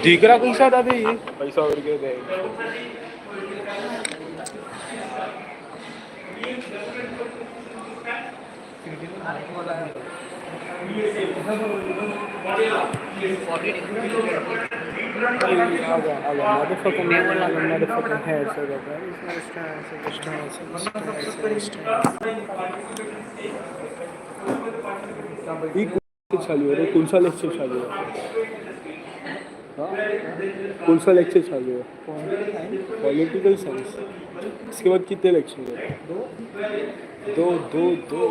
दीकरा कैसा दादी पैसा और के दे motherfucking navel on the motherfucking head so that चालू है कौन सा लेक्चर चालू है कौन सा लेक्चर चालू है पॉलिटिकल साइंस इसके बाद कितने लेक्चर है दो दो दो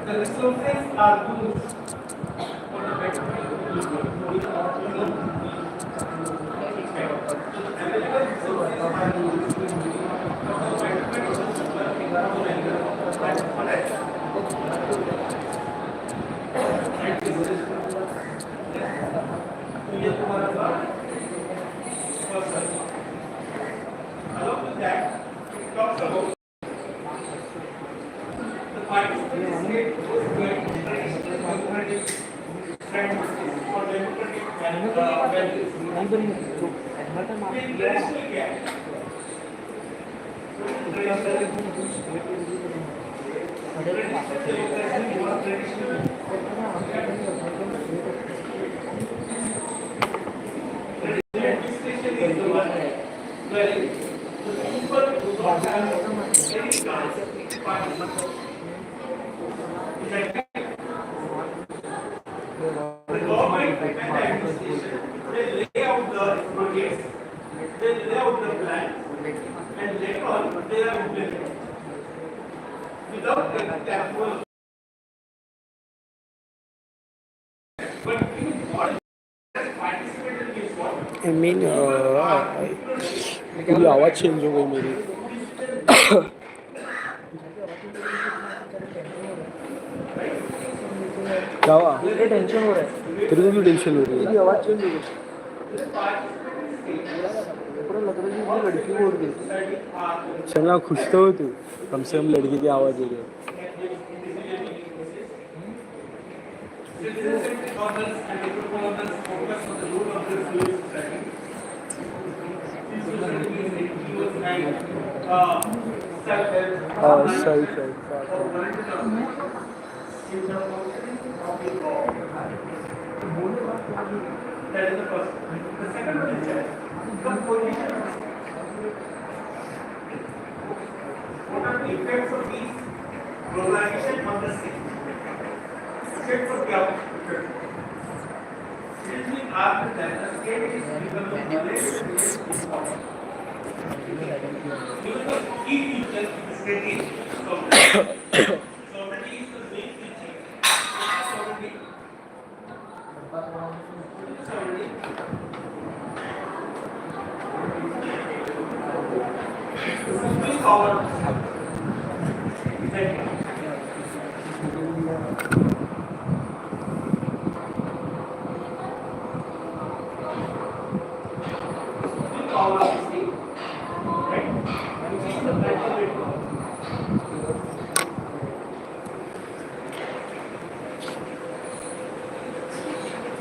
The resources are used for the better along with that, it talks about the participant state was going to democratic trends or democratic values. Traditional gap. Administration is the one where the people who are very the government and the administration, they lay out the projects, they lay out the plans, and later on they are implemented. Without the approval. But what participated is what? I mean, पूरी आवाज़ change हो गई मेरी क्या हुआ मुझे tension हो रहा है तेरे को भी टेंशन हो रही है आवाज़ चेंज हो गई पूरा लग रहा है कि वो लड़की बोल गई चलना खुश तो हो तू कम से कम लड़की की आवाज़ दे रही है Citizens and governments and local governments focus on the role of the civil society. These societies NGOs and self-help. self-help. That is the first one. The second one is that the position. What are the effects of these globalization on the state? State for क्या it is being argued that the state is becoming less important. Even the key feature of the state is sovereignty. Sovereignty is the main feature. Sovereignty. Sovereignty. Supreme power. Exactly. Power of the state, right? Which is the primary power.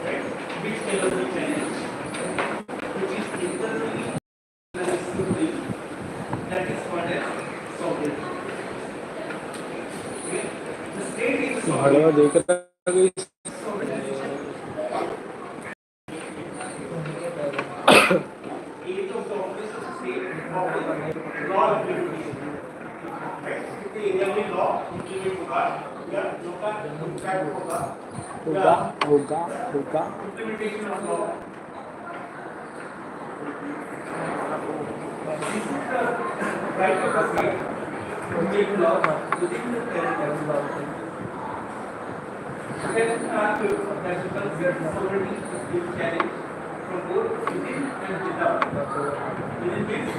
Right? Which tells the challenge, which is internally that भाड़वा देख रहा है कि age of the office of state of law implementation. क्योंकि area में law implement होगा या लोग का इम्पैक्ट होगा होगा implementation of law right of the state to make law within the territory. Then that you consider sovereignty is carried from both within and without. Within means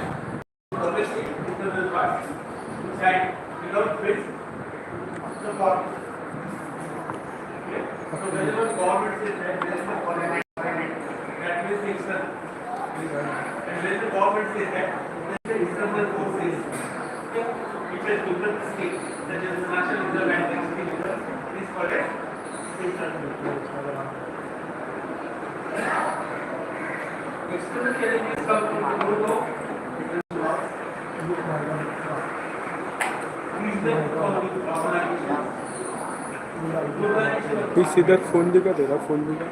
obviously internal parts inside without which the part. Okay. So whenever government says that there is a foreign that means the external. And when the government says that there is the external forces, okay, which has given the state, such as the national reserve and the external reserve, is called as external challenges come from the root of इस इधर phone दिखा तेरा phone दिखा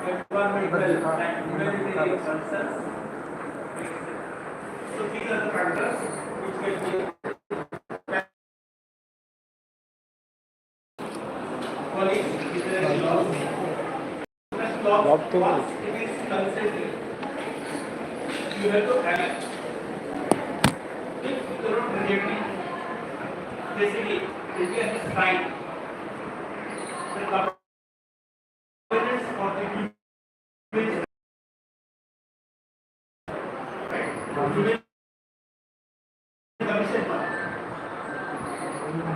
environmental and humanitarian concerns. So these are the factors which can be Log to it is consented. You have to act. If you cannot reject it, basically it can be signed. The governments or the people commission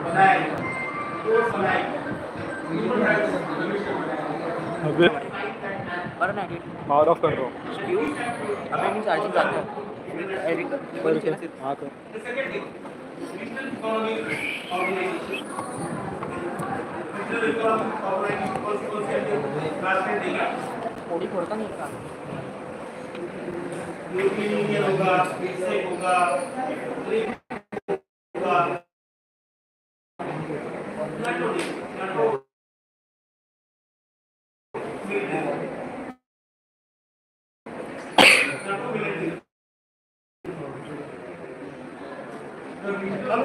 बनाए course बनाए human rights commission अबे बरं नाही power of कर रहा हूँ अबे मी charging जातो हाँ कर The second thing, regional economic organization. Regional economic organization कौन से क्लास में देगा? थोड़ी खोलता नहीं का यूरोपियन यूनियन होगा, INSEAD होगा, होगा, NATO military. The regional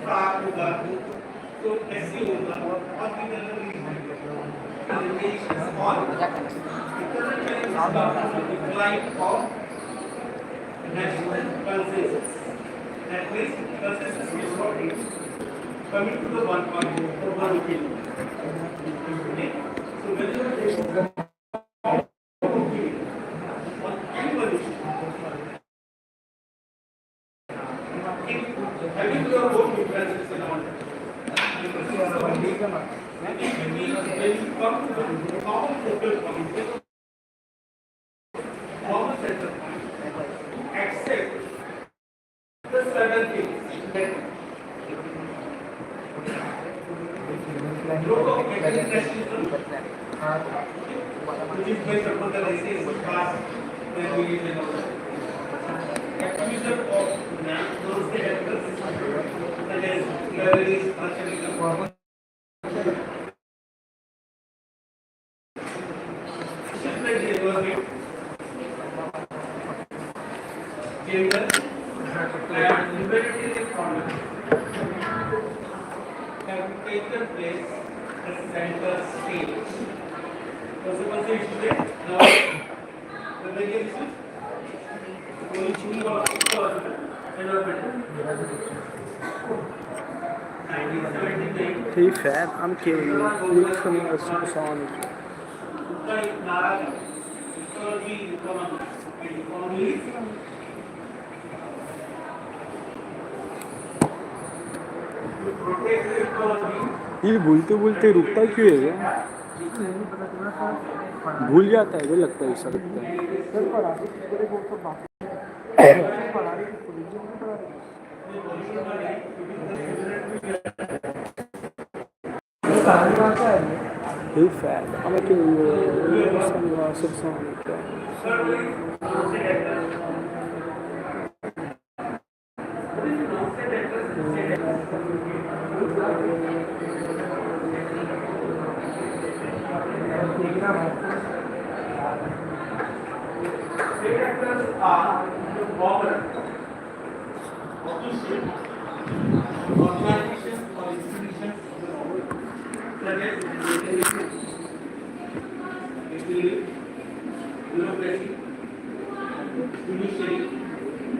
FARC होगा, तो SC होगा, और भी limitations on internal challenges decline of national consensus. That means consensus is what is coming to the one point or one opinion. Okay? So whenever there is one opinion on any one issue, having your own differences in order. When you come to the common focal point, common center point, accept the certain things that look of internationalism, which is based upon the races, caste, and religion. Activism of non-state actors such as terrorists, nationalism, gender and humanitarian problems have taken place at center stage. What's the issue there? Now, the bigger issue? Only choosing environment. 1979. Hey fam, I'm kidding. Look for me as soon as I want to. उसका एक नारा है economy ये बोलते बोलते रुकता क्यों है क्या? भूल जाता है, वो लगता है ऐसा लगता है Hey fam, I'm like State actors are the former official organization or institution such as bureaucracy, judiciary.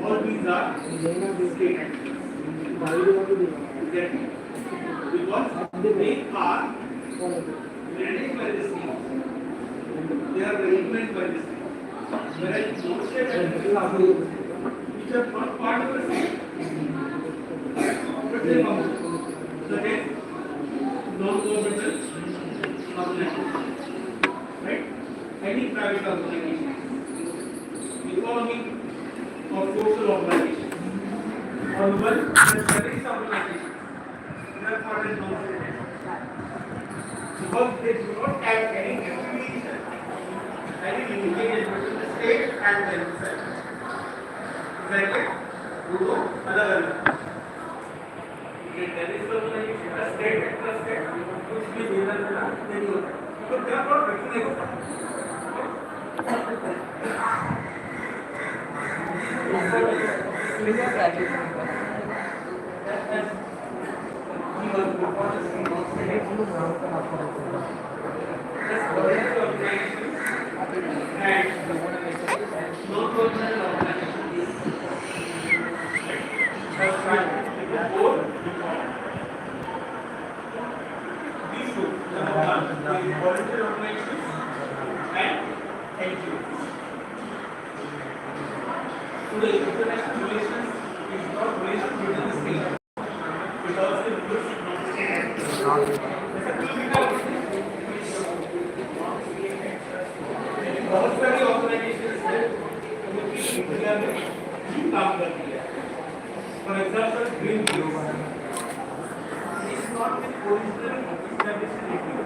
All these are state actors. Exactly. Because they are managed by the state. They are regulated by the state. Whereas those state actors which are not part of the state, but they come such as non-governmental organizations, right? Any private organization, economic or social organization, or even service organization, they are part of non-state because they do not have any affiliation, any limitation between the state and themselves. Exactly. Dua अलग-अलग. ये terrorist organisation का state actor state कुछ भी देना नहीं होता. तो क्या और रखने नहीं होता. Volunteer organizations and NGOs. Today, international relations is not relations within the state. It also includes non-state. बहुत सारी ऑर्गेनाइजेशंस हैं जो कि इंडिया में काम करती है. For example, Greenpeace is not the original established NGO,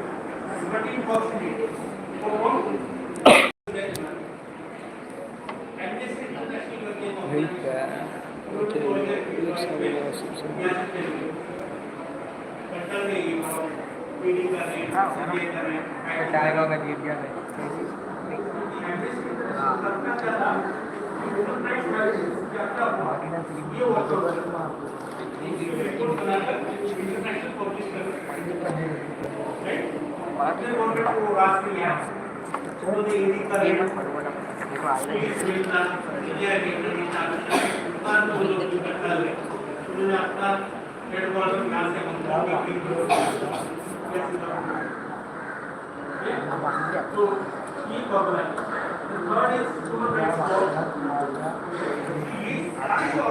but it was created for one. Amnesty International again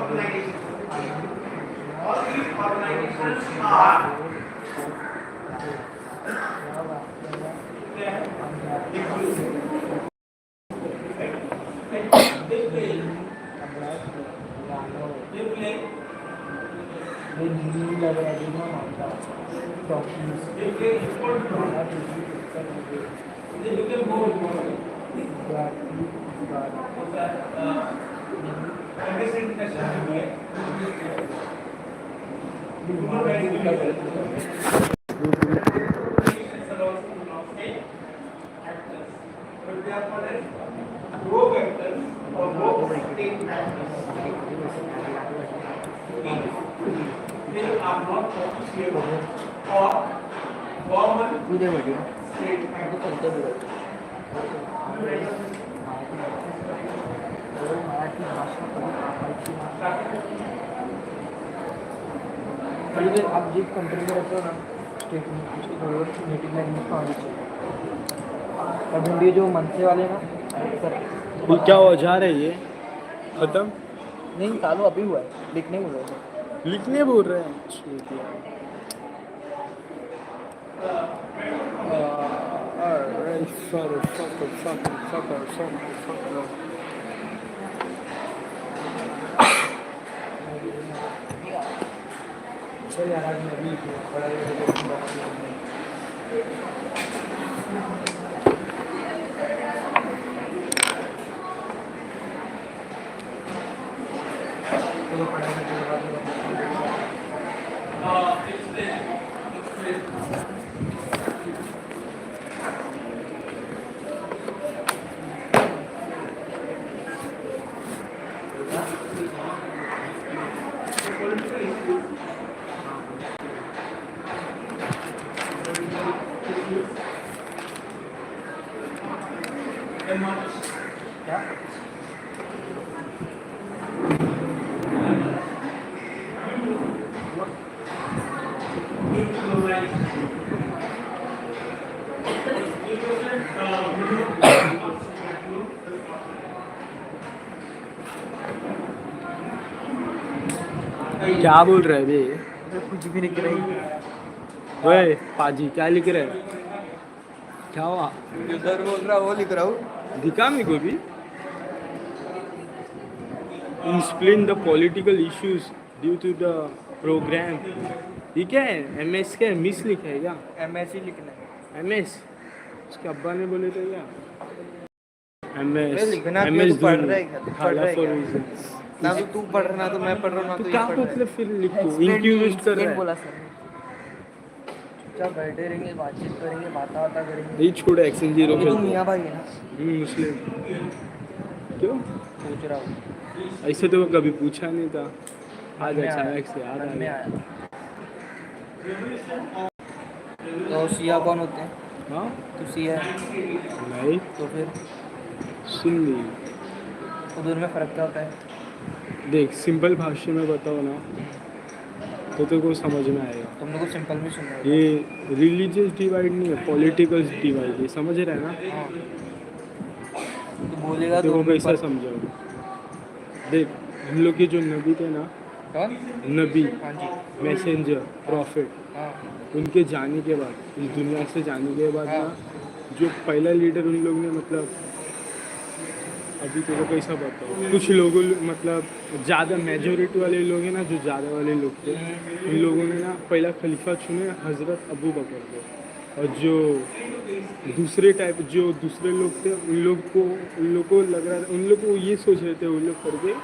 organization. All these organizations are they become more important. They are not official or government state आप जिस country में रहते हो ना state में उसकी थोड़ी native language का आनी चाहिए. और हिंदी जो मनसे वाले ना सर ये क्या हो जा रहा है ये खत्म नहीं चालू अभी हुआ है लिखने बोल रहे थे. लिखने बोल रहे हैं. ठीक है. चल यार आज मैं भी पढ़ाई क्या क्या बोल रहा है बे? अरे कुछ भी नहीं कर रही ओए पाजी क्या लिख रहे हैं? क्या हुआ? उधर बोल रहा वो लिख रहा हूँ दिखा मेरे को भी. Explain the political issues due to the program. ये क्या है? MS क्या है? मिस लिखा है क्या? MSc लिखना है MS. उसके अब्बा ने बोले थे क्या? अरे MS. लिखना क्यों? MS तू पढ़ रहा है क्या? तू पढ़ रहा है for क्या? reasons. ना तो तू पढ़ रहा ना तो मैं पढ़ रहा हूँ ना तो तो ये क्या पढ़ रहा है मतलब फिर लिख तू Explain इंक्यूरेट कर explain रहा बोला है. सर ने चुपचाप बैठे रहेंगे बातचीत करेंगे बाता वाता करेंगे यही छोड़ एक्शन जीरो ये तू खेलते मियाँ भाई है ना मुस्लिम. क्यों? पूछ रहा हूँ ऐसे तो कभी पूछा नहीं था. आज मन में अचानक से याद आ मन में गया. आया तो सिया कौन होते हैं हाँ तो सिया है नहीं तो फिर सुन ली. उधर में फ़र्क क्या होता है देख सिंपल भाषा में बताओ ना तो तेरे को समझ में आएगा. तुमने को सिंपल में सुनना है ये रिलीजियस डिवाइड नहीं है पॉलिटिकल डिवाइड. ये समझ रहा है ना? हाँ तो बोलेगा तेरे तो को कैसा समझाओ. देख हम लोग के जो नबी थे ना कौन नबी हाँ जी मैसेंजर प्रॉफिट हाँ उनके जाने के बाद इस दुनिया से जाने के बाद हाँ ना जो पहला लीडर उन लोग ने मतलब अभी तेरे को कैसा बताओ कुछ लोगों मतलब ज़्यादा मेजोरिटी वाले लोग हैं ना जो ज़्यादा वाले लोग थे उन लोगों ने ना पहला खलीफा चुने हज़रत अबू बकर को. और जो दूसरे टाइप जो दूसरे लोग थे उन लोग को लग रहा था उन लोग को ये सोच रहे थे उन लोग करके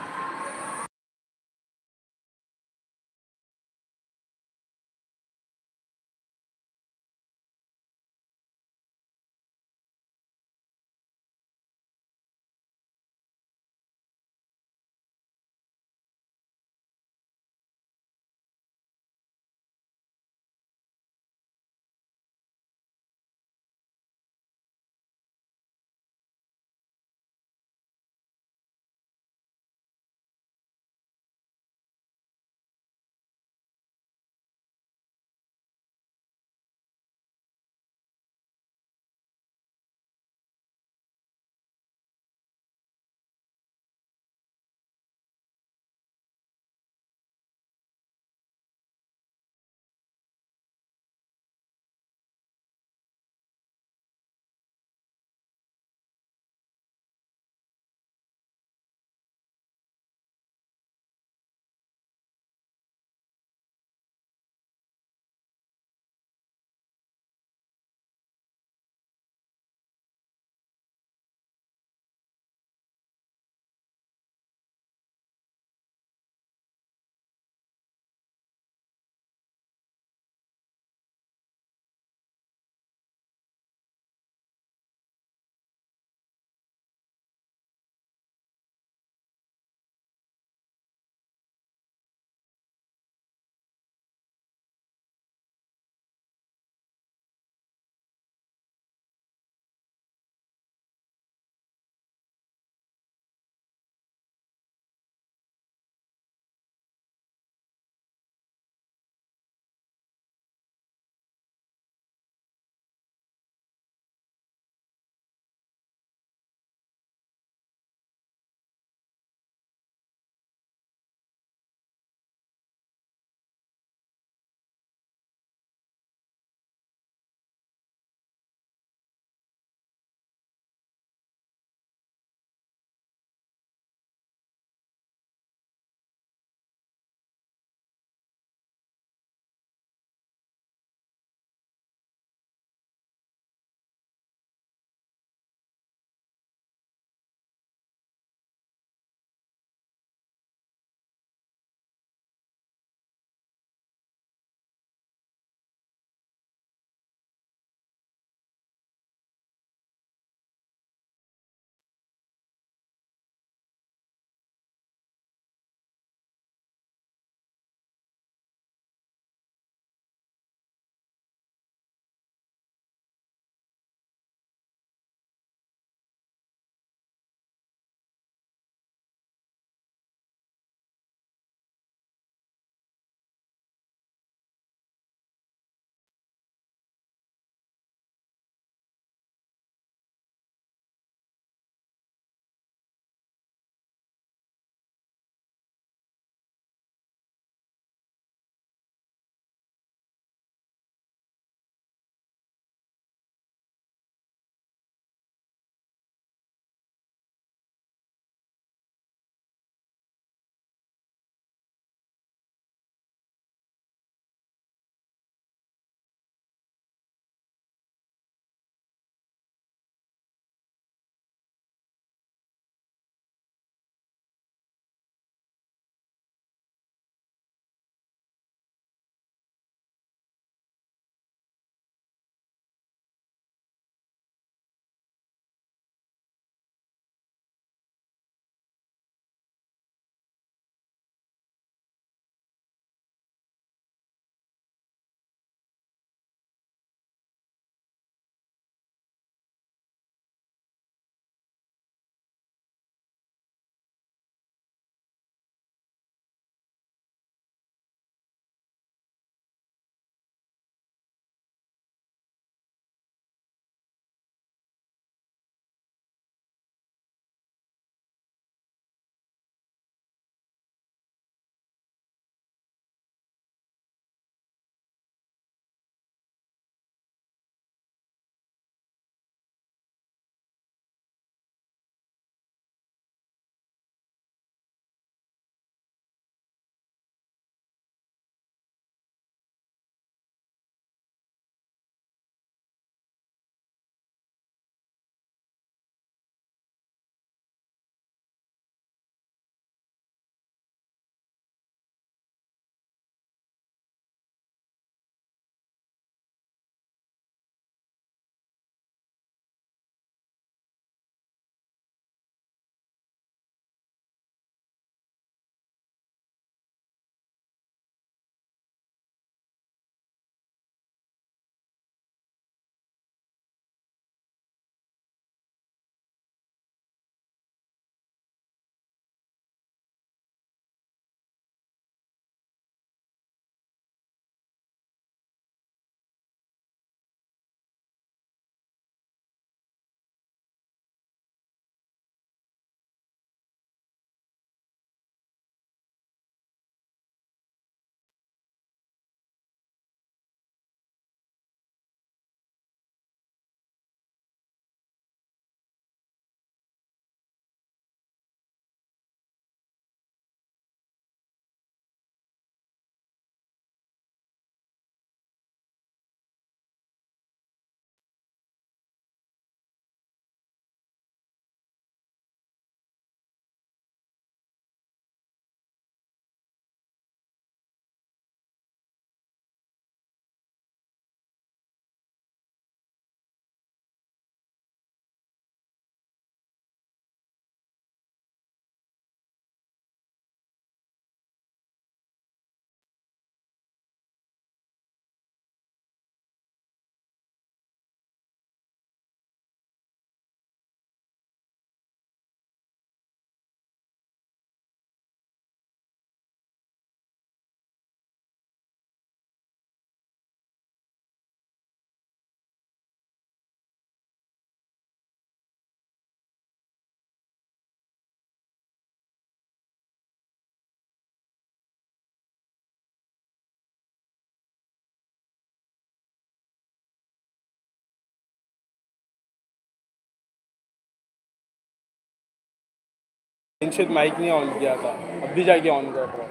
शायद माइक नहीं ऑन किया था, अभी जाके ऑन कर रहा हूँ।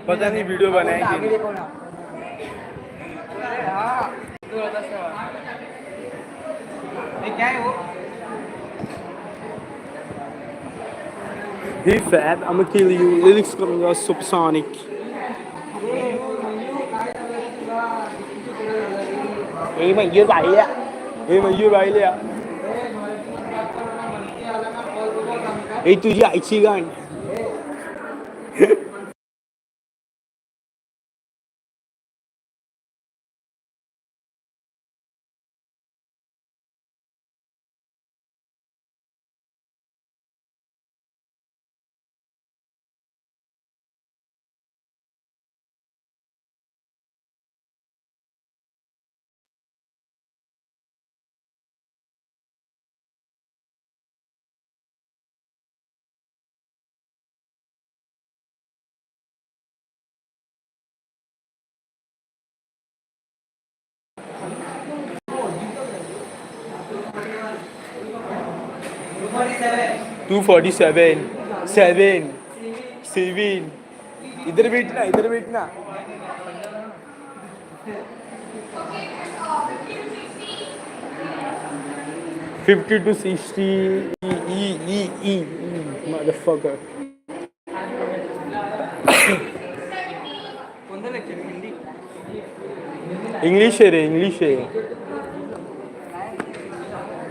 पता नहीं वीडियो बनाए कि आगे नहीं। देखो ना। हाँ, ये क्या है वो? Hey fat, I'ma kill you. Lyrics coming out supersonic. Hey mày như vậy á. Hey mày như vậy á. Hey तुझी आईची गाण. टू 47 7 7 इधर बैठना इधर बैठना 50 to 60 motherfucker कोणतं लेक्चर? हिंदी? इंग्लिश है रे इंग्लिश है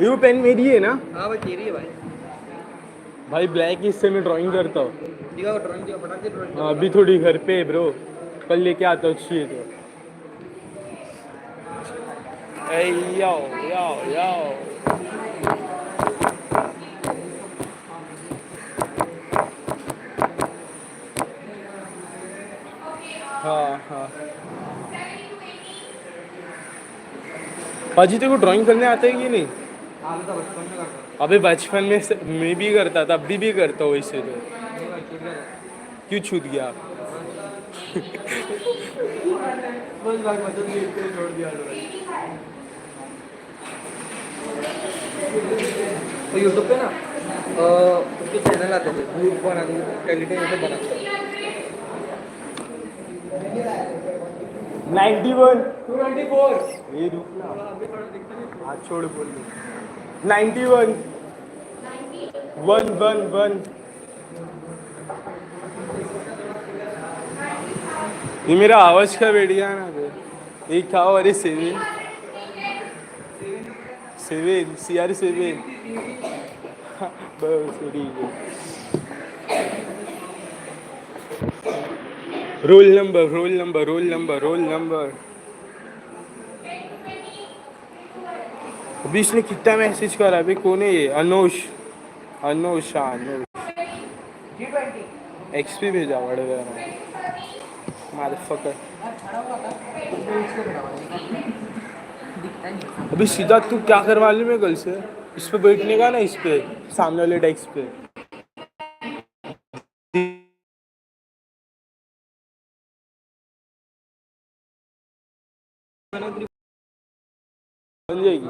यू पेन मेरी है ना हाँ भाई, तेरी है भाई। भाई ब्लैक इससे मैं ड्राइंग करता हूँ दिखाओ ड्राइंग, दिखाओ फटाक से ड्राइंग। अभी थोड़ी घर पे है ब्रो कल लेके आता हूँ अच्छी है तो Hey yo yo yo हाँ हाँ पाजी तेरे को ड्राइंग करने आता है कि नहीं हाँ तो बचपन में करता अबे बचपन में मैं भी करता था अभी भी करता हूँ इससे तो क्यों छूट गया बस भाई मतलब देख के छोड़ दिया तो यूट्यूब पे ना उसके चैनल आते थे, ग्रुप बना टेलीटे जैसे बनाते थे। 91 224 ये रुक ना हाथ छोड़ बोल 91 1 1 1 ये मेरा आवाज का बैठ गया ना बे ये क्या हो अरे 7 CR7 बस ठीक है रोल नंबर अभी इसने कितना मैसेज करा अभी कौन है ये अनोश एक्सपी भेजा बड़े मदरफकर अभी सीधा तू क्या करवा ली मैं कल से इस पे बैठने का ना इस पे सामने वाले डेस्क पे बन जाएगी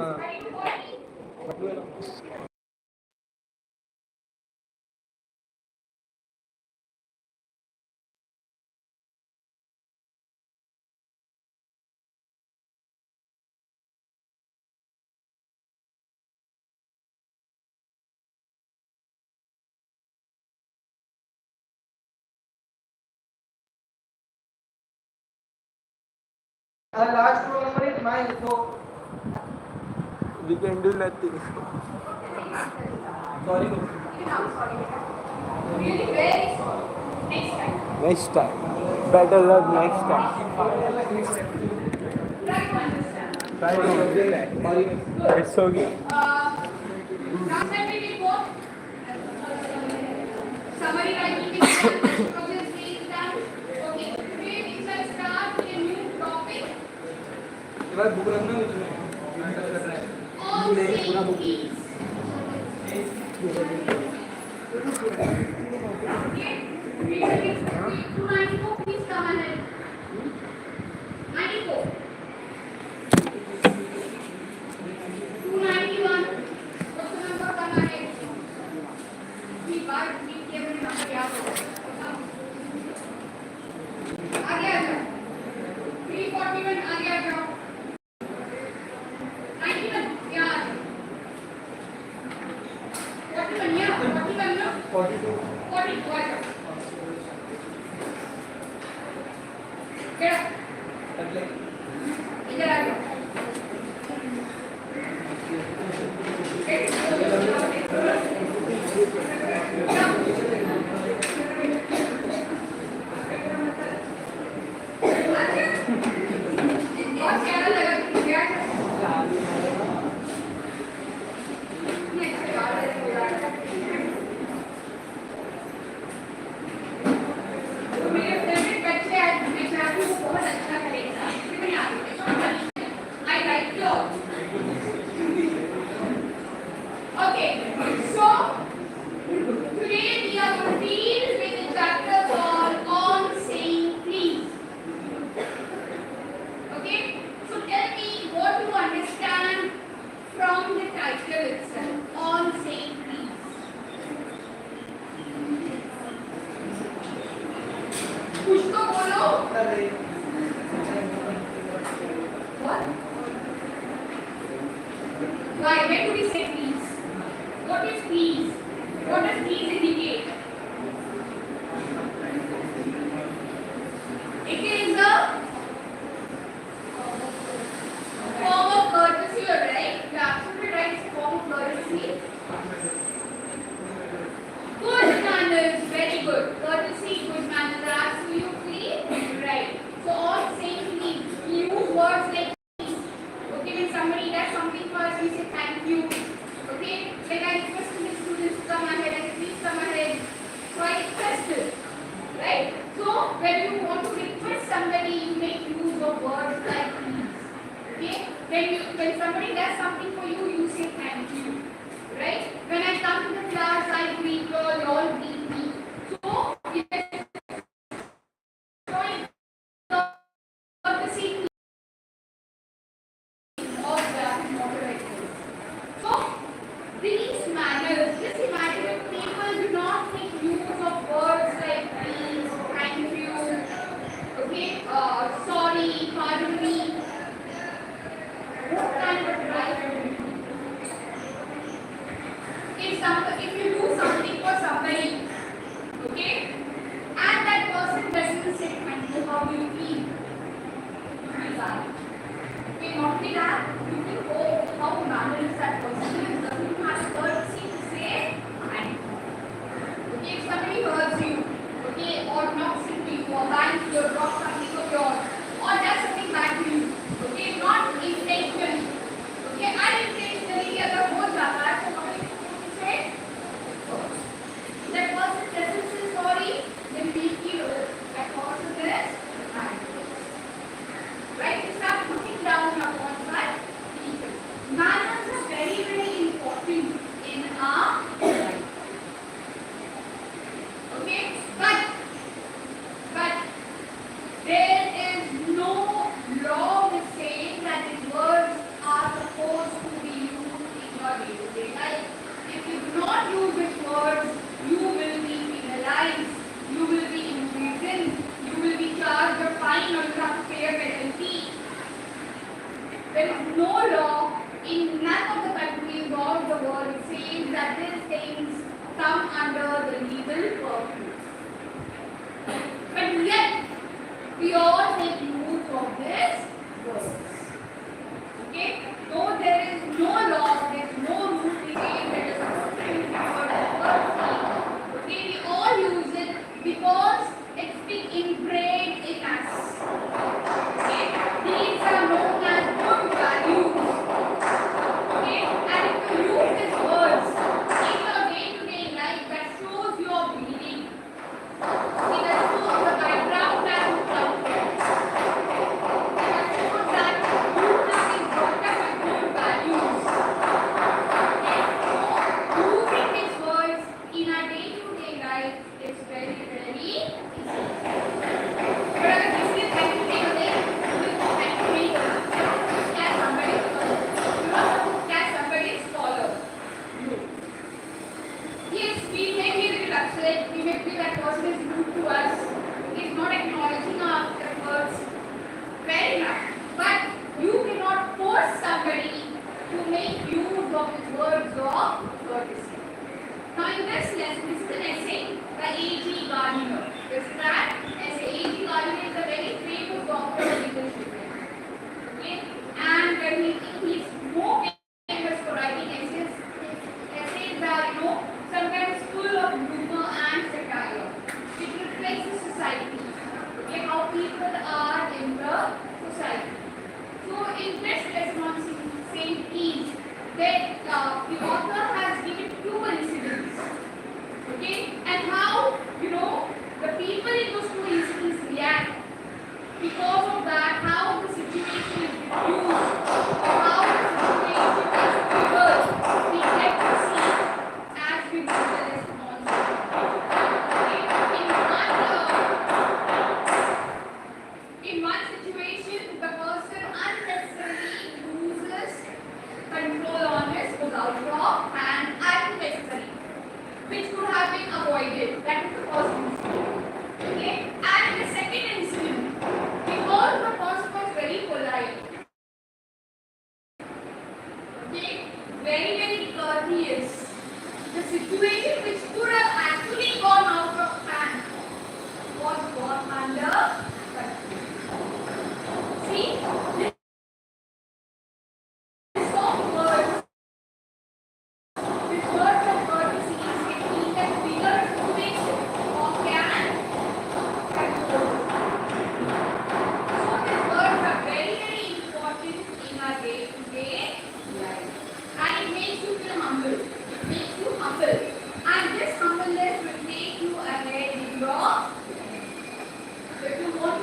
last roll number is mine, so we can do nothing sorry. next time better luck next time it's okay Summary writing is done. Process B is done. Okay. Today we shall start a new topic. ये बार book रखना उसमें All these. Okay. 294, please come ahead. 94. 291. Question number 1 ahead. Be careful. Get up. इधर आ जाओ. बहुत प्यारा लगा क्या तो मेरे फेवरेट बच्चे आज विचार को बहुत अच्छा करेगा कितनी आगे I like you okay so today we are going to deal with the chapter called on saying please. Okay, so tell me what you understand from the title itself, on saying please. कुछ तो बोलो. What? Why? Where do we say please? What is please? What does please indicate? It is a form of courtesy, right? You are absolutely right. It's a form of courtesy. Good manners, very good. Courtesy, good manners are absolutely right. So all same please. We use words like please. Okay, when somebody does something for us, we say thank you. Okay, like I request the students to come ahead and please come ahead. So I request it, right? So when you want to request somebody, you make use of words like please. Okay, when somebody does something for you, you say thank you, right? When I come to the class, I greet you all, you all greet me. So it is showing courtesy of the moderator. So these manners, just imagine people do not make use of words like please, thank you, okay, sorry, pardon me. What kind of right? If you do something for somebody, okay, and that person doesn't say thank you, how do you feel? You feel bad. Okay, not only that, you think, oh, how mannerless that person is. Doesn't have courtesy to say thank you. Okay, if somebody hurts you, okay, or knocks into you, or bangs you, or drops something of yours, or does something bad to you, okay, not intentionally, okay, unintentionally, अगर हो जाता है तो हमें say that person doesn't say sorry, then we feel that person is angry. Right? You start looking down upon such people. Manners are very, very important in our life. Okay? But there is no law which says that these words are supposed to be used in your day-to-day life. If you do not use these words, you will be penalized, you will be imprisoned, you will be charged a fine, or you have to pay a penalty. There is no law in none of the countries of the world says that these things come under the legal purview. But yet, we all make use of these words. Okay? Though there is no law, there is no rule to say that is supposed to use the word courtesy. Okay? We all use it because it's been ingrained in us. Okay? These are known as good values. Okay? And if you use these words in your day-to-day life, that shows your meaning.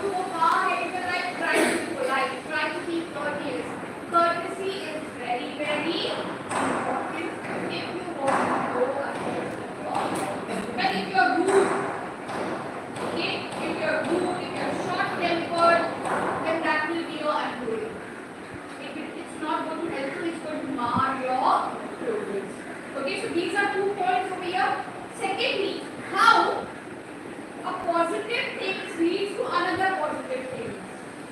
to go far ahead in your life, try to be polite, try to be courteous. Courtesy is very, very important if you want to go ahead. But if you're rude, okay, if you're rude, if you're short-tempered, then that will be your undoing. It's not going to help you, it's going to mar your progress. Okay, so these are 2 points over here. Secondly, how a positive thing leads to another positive thing.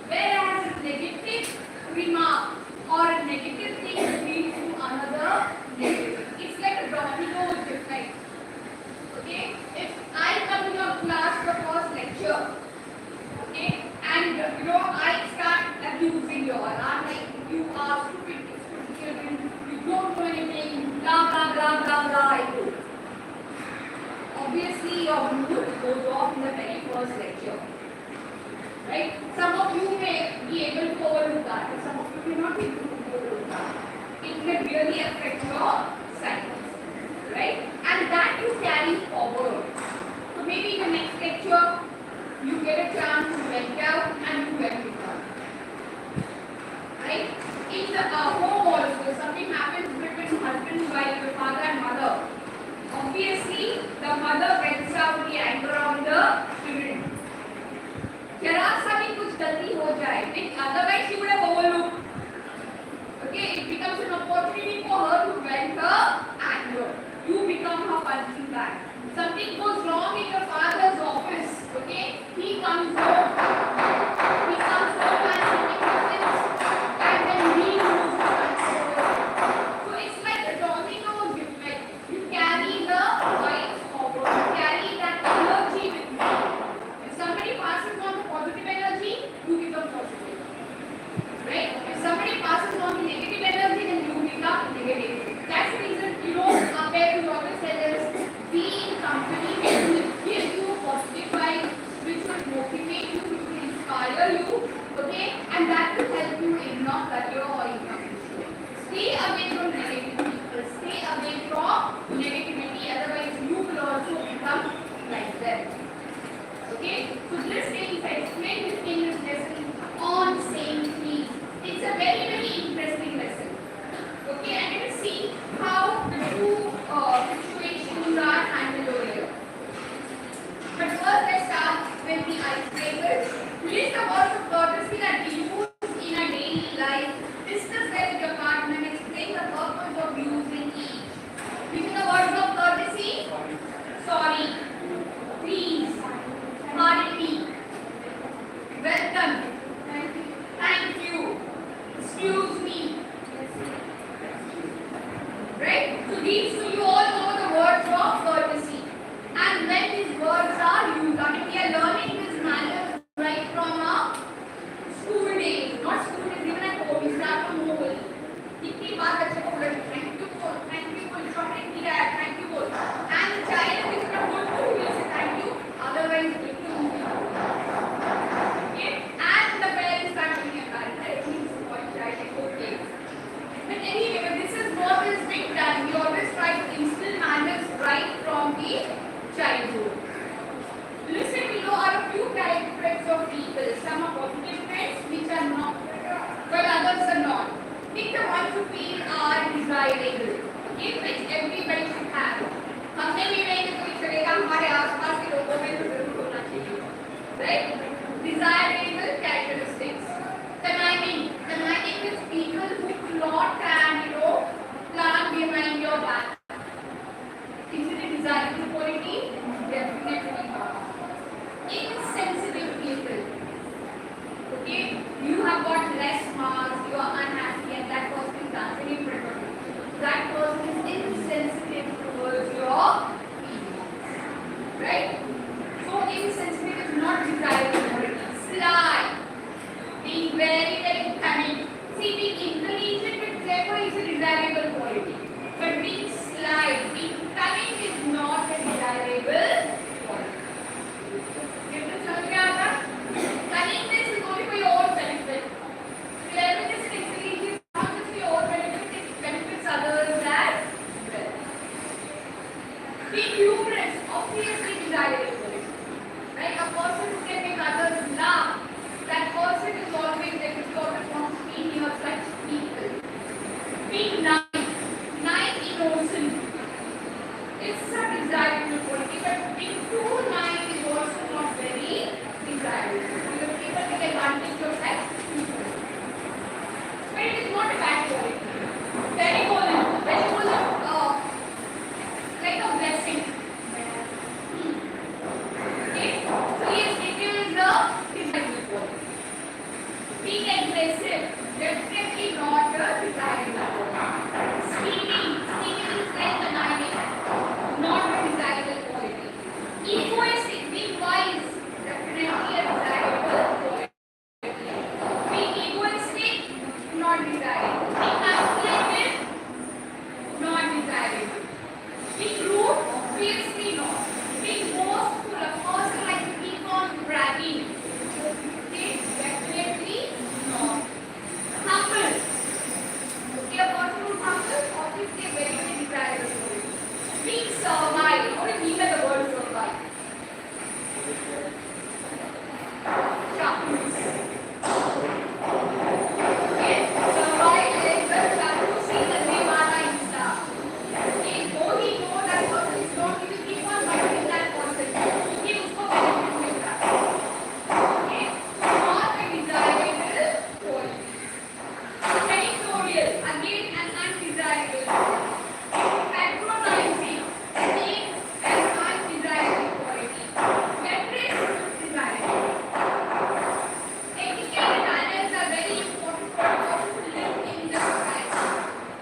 Whereas a negative remark or a negative thing leads to another negative. It's like a domino effect. Okay, if I come to your class for first lecture, okay, and I start abusing you all. I'm like, you are stupid children, you don't know anything, blah blah blah blah blah, I do. Obviously, your mood goes off in the very first lecture. Right? Some of you may be able to overlook that, but some of you may not be able to overlook that. It may really affect your studies. Right? And that you carry forward. So maybe in the next lecture, you get a chance to vent out and you vent it out. Right? In the home also, something happens between husband, wife, your father and mother. Obviously, the mother vents out the anger on the children. जरा सा भी कुछ गलती हो जाए, otherwise she would have overlooked. Okay, it becomes an opportunity for her to vent her anger. You become her punching bag. Something goes wrong in your father's office. Okay, he comes home and something happens, and then he loses control. So it's like a domino effect. You carry the vibes forward. You carry that energy with you. If somebody passes on the positive energy, you become positive. Right? If somebody passes on the negative energy, then you become negative. That's the reason, our parents always tell us, be in company which will give you positive vibes, which will motivate you, which will inspire you, okay? And that will help you in not career or income. Stay away from negative people. Stay away from negativity. Otherwise, you will also become like them. Okay? So this thing, I explained this English lesson on saying please. It's a very, very interesting lesson. Okay, and you will see how the 2 situations are handled over here. But first, let's start with the icebreakers. List the words of courtesy that we use in a daily life. Discuss them with your partner and explain the purpose of using each. Using the words of courtesy: sorry, please, pardon me, welcome, thank you, excuse me. Right? So these, so you all know the words of courtesy. And when these words are used, I mean, we are learning these manners right from our school days, not school days, even at home, we start to know it. कितनी बार बच्चे को बोलते हैं thank you बोल chocolate दिया है thank you बोल, and the child is not going to will say thank you, otherwise it will move. Okay, and the parents start doing a bad, right? Please boy child, okay. But anyway, this is what is being done. We always try to instill manners right from the childhood. Listed below are a few character traits of people. Some are positive traits, which are not, while others are not. Pick the ones you feel are desirable, okay, which everybody should have. हमने भी नहीं तो कोई चलेगा, हमारे आसपास के लोगों में तो जरूर होना चाहिए, right? Desirable characteristics. Conniving with people who plot and plan behind your back. Is it a desirable quality? Definitely not. Insensitive people. Okay, you have got less marks, you are unhappy, and that person is dancing in front of you. That person is insensitive towards your feelings. Right? So insensitive is not desirable quality. Sly. Being very, very cunning. See, being intelligent and clever is a desirable quality. But being sly, being cunning is not a desirable quality. Difference aggressive, definitely not a desirable. Scheming is like conniving, not a desirable quality. Egoistic, being wise, definitely a desirable quality. Being egoistic, not desirable. Being calculated, not desirable. Being rude, obviously not. Being boastful, a person like to keep on bragging. Okay, definitely not. Humble. Okay, a person who's humble, obviously a very, very desirable quality. Being servile. What do you mean by the word servile? Sharpness. Okay, servile is the chapusi, the devana insta. Okay, though he knows that person is not, he will keep on biting that person. Okay, उसको benefit मिलता है. Okay, not a desirable quality. Territorial, again an undesirable. Patronizing, again an undesirable quality. Caprice, desirable. Etiquette and manners are very important for a person to live in the society.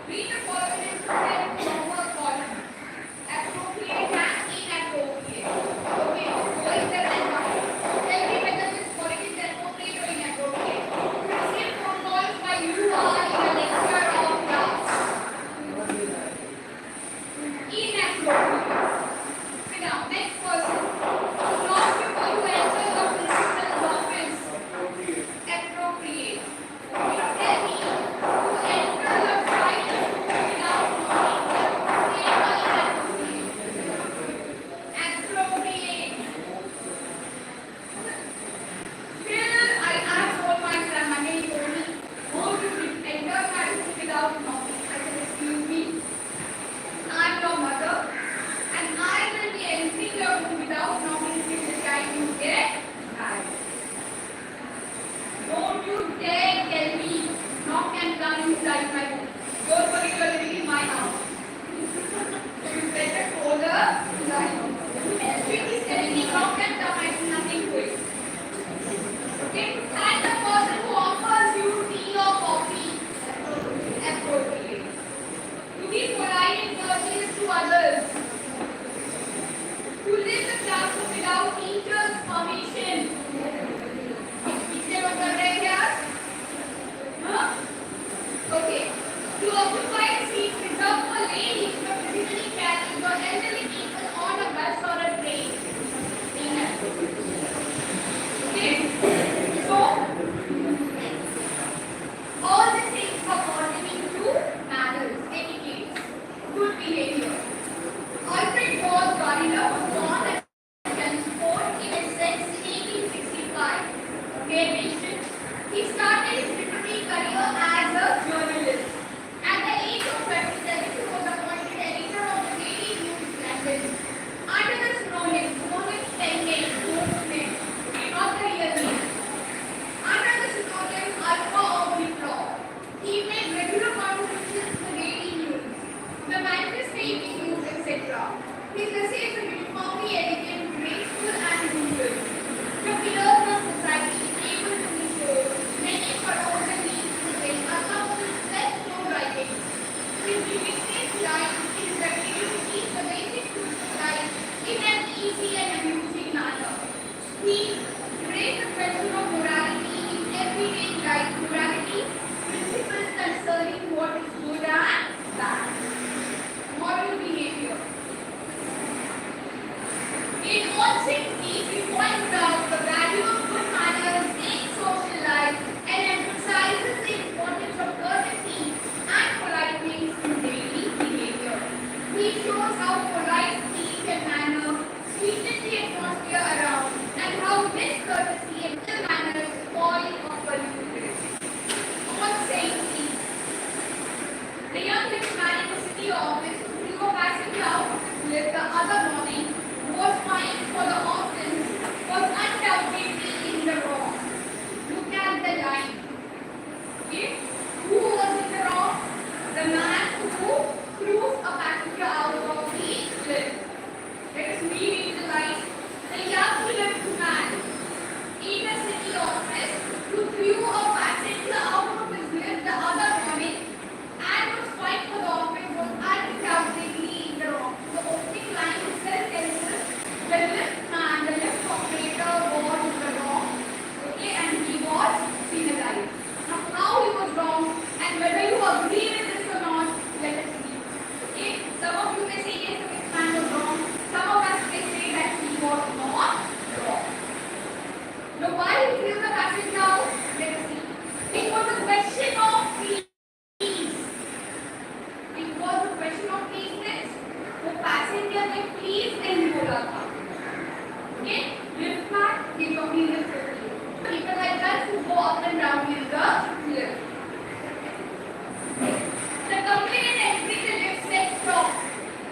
Read the following from the column. Appropriate and inappropriate. Okay, what is the right? Tell me whether this quality is appropriate or inappropriate. Receive phone calls by you are in a lecture or class. Inappropriate. Sit down. Next person. Not before you enter the principal's office. Appropriate. Tell me, to enter the private school without knowing appropriate or inappropriate. Appropriate. Till I asked all my grandmother, he told me, go to enter private school without knowing. I said, excuse me, I'm your mother, and I will be entering your room without knowing if the child will get married. Don't you dare tell me knock and come inside my room. Don't worry, you are living in my house. You better call the inside. Everything is telling me knock and come, I do nothing to it. Okay? And the person who offers you tea or coffee, appropriate. To be polite and courteous to others. To leave the classroom without teacher's permission. पीछे लोग कर रहे हैं क्या? हाँ? Okay. To occupy a seat reserved for ladies, but physically carrying or elderly people on a bus or a train. Okay? So, all these things are pertaining to manners, etiquette, good behavior. Alfred Ward Garner was born at Chelmsford in Essex in 1865. Okay, patient. He started his literary career as a journalist. At the age of 27, he was appointed editor of the Daily News London. Under the pseudonym pen name, movement, not the real name. Under the pseudonym Alpha Omicron, he made regular contributions to the Daily News, the Manchester Evening News, etc. His essays are uniformly elegant, graceful, and rural. The pillars of society, able to be shown, many for older needs to the up and down in the lift. The company entering the lift said stop.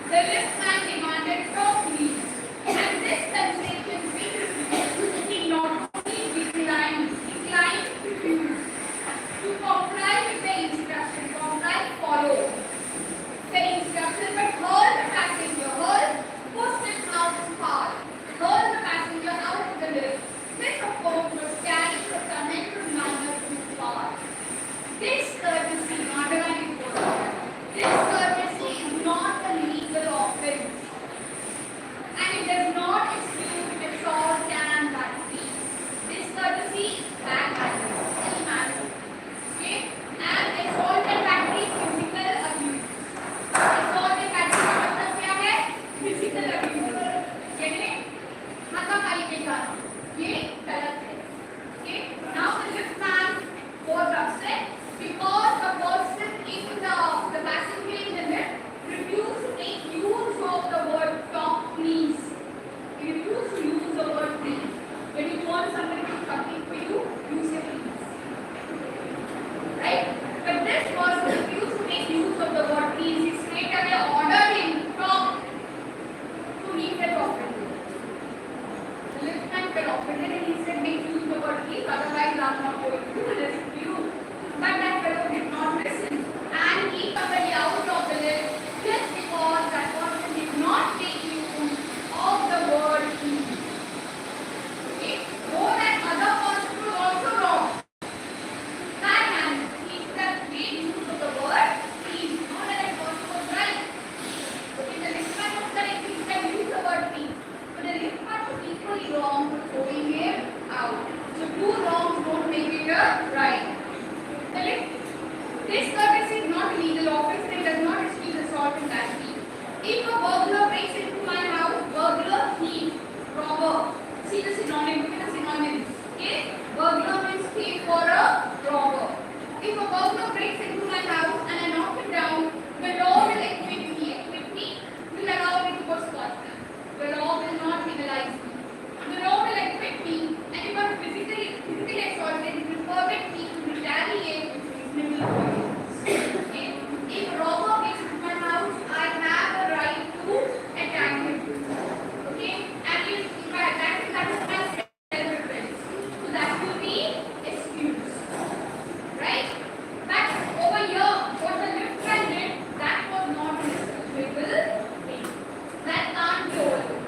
The liftman demanded stop please. And this sensation he not only declined, refused to comply with the instruction, follow the instruction, but hurl the passenger, pushed him out hard, hurl the passenger out of the lift. This of course was carrying the commented manner too far. This courtesy, this courtesy is not a legal offense, and it does not excuse assault and battery. This courtesy bad manners, ill manners. Okay? And assault and battery physical abuse. Assault and battery का मतलब क्या है? Physical abuse. यानी हाथापाई के जाना. ये गलत है. Okay? Now the liftman was upset because the person in the passenger in the lift refused to make use of the word stop please. He refused to use the word please. When you want somebody to do something for you, you say please. Right? But this person refused to make use of the word please. He straight away ordered him stop to leave the property. The liftman felt offended and he said make use of the word please, otherwise I'm not going to listen to you. But that fellow did not listen and he somebody out of the lift just because that person did not make use of the word please. Okay? Though that other person was also wrong. That man, he should have made use of the word please. Not that that person was right. Okay, the liftman was correct, he should have used the word please. But the liftman was equally wrong for throwing him out. So two wrongs don't make it a right. This courtesy is not a legal offense and it does not excuse assault and battery. If a burglar breaks into my house, burglar, thief, robber. See the synonym, look at the synonyms. Okay? Burglar means thief or a robber. If a burglar breaks into my house and I knock him down, the law will equip me, will allow me to go scot-free. The law will not penalize me. The law will equip me and if I'm physically assaulted, it will permit me to retaliate with reasonable violence. Okay? If a robber breaks into my house, I have a right to attack him. Okay? And if I attack him, that is my self-defense. So that will be excused. Right? But over here, what the liftman did, that was not an excusable thing. That can't be overlooked.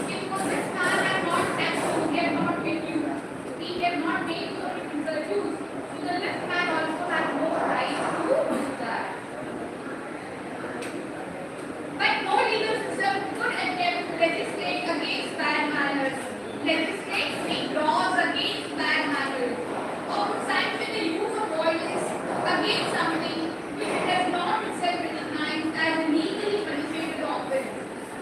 Because this man had not touched you, he had not hit you, he had not made you insult you. So the liftman also had no right to do that. But no legal system could attempt to legislate against bad manners, legislate state laws against bad manners, or to sanction the use of violence against something which it has not itself recognized as a legally punishable offense.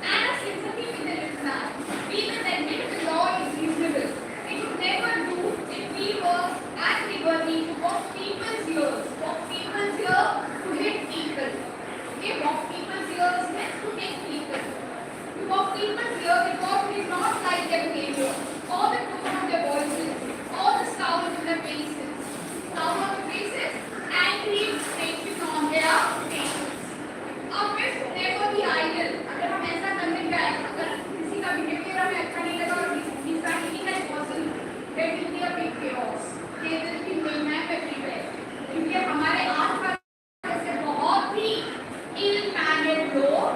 And a sympathy with the liftman, we will admit the law is reasonable. It would never do if we were at liberty to box people's ears. Box people's ears to hit people. Okay, box people's ears meant to hit people. To box people's ears because it is not like their behavior, or the tone of their voices, or the scowl on their faces. Scowl on their faces, angry expression on their faces. Our wish to never be idle. अगर हम ऐसा करने जाए, अगर किसी का behavior हमें अच्छा नहीं लगा और he is acting like person, there will be a big chaos. There will be mayhem everywhere. क्योंकि हमारे आसपास ऐसे बहुत ही ill-mannered लोग,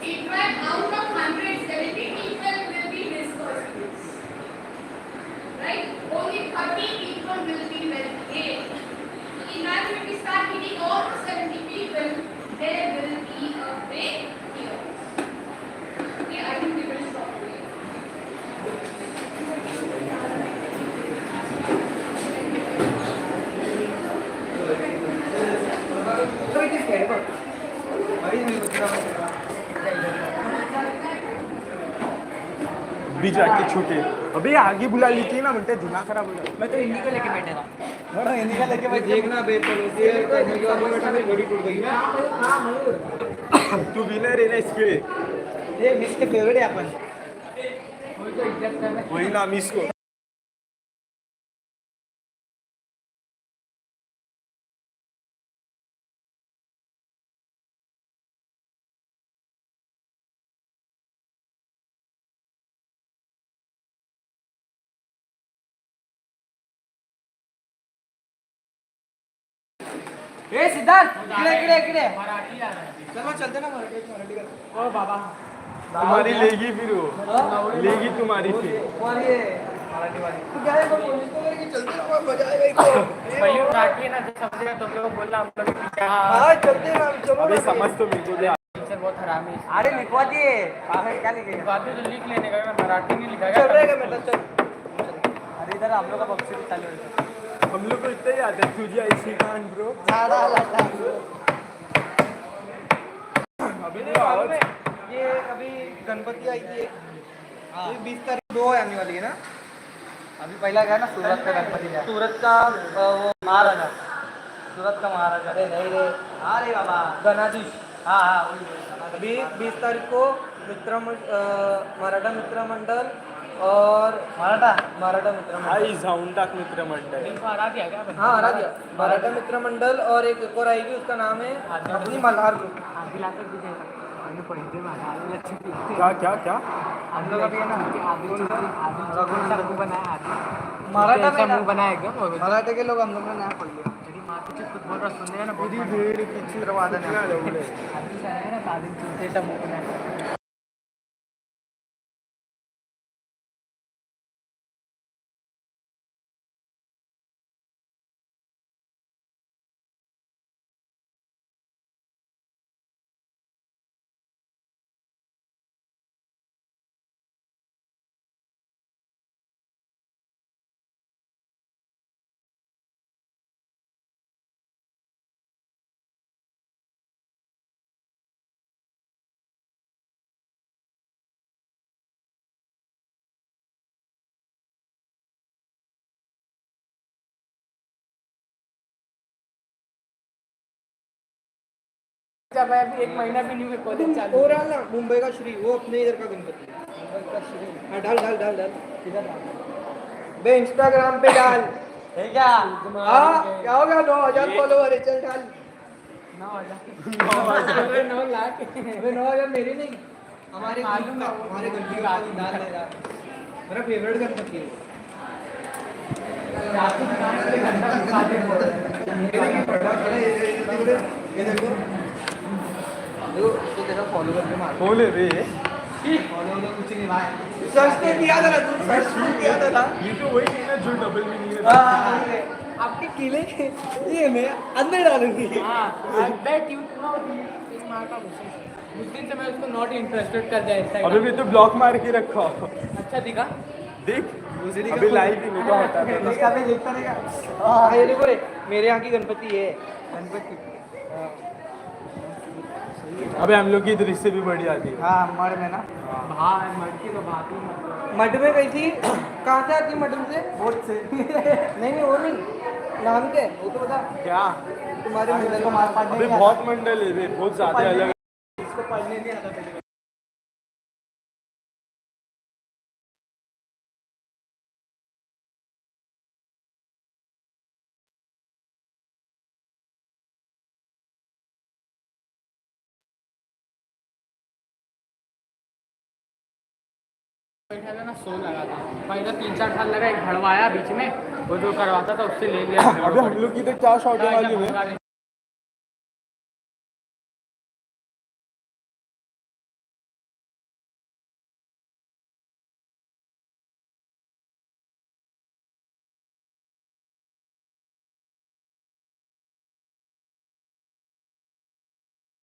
in fact, out of 100, 70 people will be discourteous. Right? Only 30 people will be well behaved. Imagine if we start hitting all the 70 people, there will be a big chaos. Okay, I think we will stop here. बीच आके छूटे अबे आगे बुला लेती है ना म्हणते धुना खराब हो जाता मैं तो हिंदी को लेके बैठे था है हिंदी का लेके मैं देखना बेहतर होती है करने के बाद बेटा मेरी घड़ी टूट गई ना तू विनर है ना इसके ये मिस के फेवरेट है अपन वही ना मिस को ए सिद्धार्थ इकडे चल मग चलते ना मराठी कर ओ बाबा तुम्हारी लेगी फिर वो लेगी तुम्हारी फिर और ये मराठी वाली तू क्या है पोलीस को लेके चलते ना मजा आएगा इसको भाई काटी है ना जो समझेगा तुम लोग बोलना हम लोग पीछे हाँ चलते ना चलो अभी समझ तो मेरे को भी टीचर बहुत हरामी है। अरे लिखवा दिए आगे क्या लिखेगा बातें तो लिख लेने का मराठी नहीं लिखा चल गया रहेगा मतलब चल अरे इधर हम लोग का पक्ष भी चालू है हम लोग को इतना ही आता है तुझे ऐसी कान ब्रो झाड़ा लाटा अभी नहीं मालूम है ये अभी गणपति आई थी ये 20 तारीख 2 आने वाली है ना अभी पहला गया ना सूरत का गणपति का सूरत का वो महाराजा सूरत का महाराजा अरे नहीं रे अरे बाबा गणाधीश हाँ हाँ वही अभी 20 तारीख को मराठा मित्र मंडल और मराठा मित्र मंडल आई जाऊन टाक मित्र मंडळ इनको हरा दिया क्या हाँ हरा दिया मराठा मित्र मंडल और एक और आएगी उसका नाम है अपनी मल्हार ग्रुप आगे लाकर दीजिएगा हमने पढ़ते में क्या क्या क्या हम लोग अभी है ना आदि बनाया आदि मराठा में ना बनाया एकदम और मराठे के लोग हम लोग ने नया पढ़ लिया मेरी माँ पीछे खुद बोल रहा सुनने ना बहुत भीड़ किती रवादन आदि से आया ना आदि सुनते सब मुंह बनाया जब अभी 1 महीना भी नहीं हुआ कॉलेज चालू ओवरऑल ना मुंबई का श्री वो अपने इधर का गणपति मुंबई का श्री हाँ डाल डाल डाल डाल किधर बे इंस्टाग्राम पे डाल है क्या हाँ क्या हो गया 9,000 फॉलोवर है चल डाल 9 लाख अबे 9,000 मेरे नहीं हमारे मालूम है हमारे गणपति का डाल दे रहा मेरा फेवरेट गणपति है ये देखो तो तेरा फॉलोवर पे मार बोले रे फॉलोवर कुछ नहीं भाई सर्च तो किया था ना तू सर्च किया था ना ये तो वही है ना जो डबल मीनिंग है आपके किले ये मैं अंदर डालूंगी हाँ आई बेट यू नो इस माँ का उस दिन से मैं उसको नॉट इंटरेस्टेड कर दिया इंस्टाग्राम अभी भी तो ब्लॉक मार के रखा अच्छा दिखा देख अभी लाइव ही नहीं तो हटा दे। इसका भी देखता रहेगा हाँ ये देखो रे मेरे यहाँ की गणपति है गणपति अबे हम लोग की दृश्य भी बड़ी आती है हाँ मठ में ना भाई मटकी तो बात ही मत मठ में गई थी कहाँ से आती मठ से बोट से नहीं वो नहीं नाम के वो तो बता क्या तुम्हारे मंडल को मार अभी बहुत मंडल है रे बहुत ज्यादा अलग इसको पढ़ने नहीं आता तेरे बैठा था ना सो लगा था पहले 3-4 साल लगा एक भड़वाया बीच में वो जो करवाता था उससे ले लिया अबे हम लोग की तो क्या शॉर्ट वाली है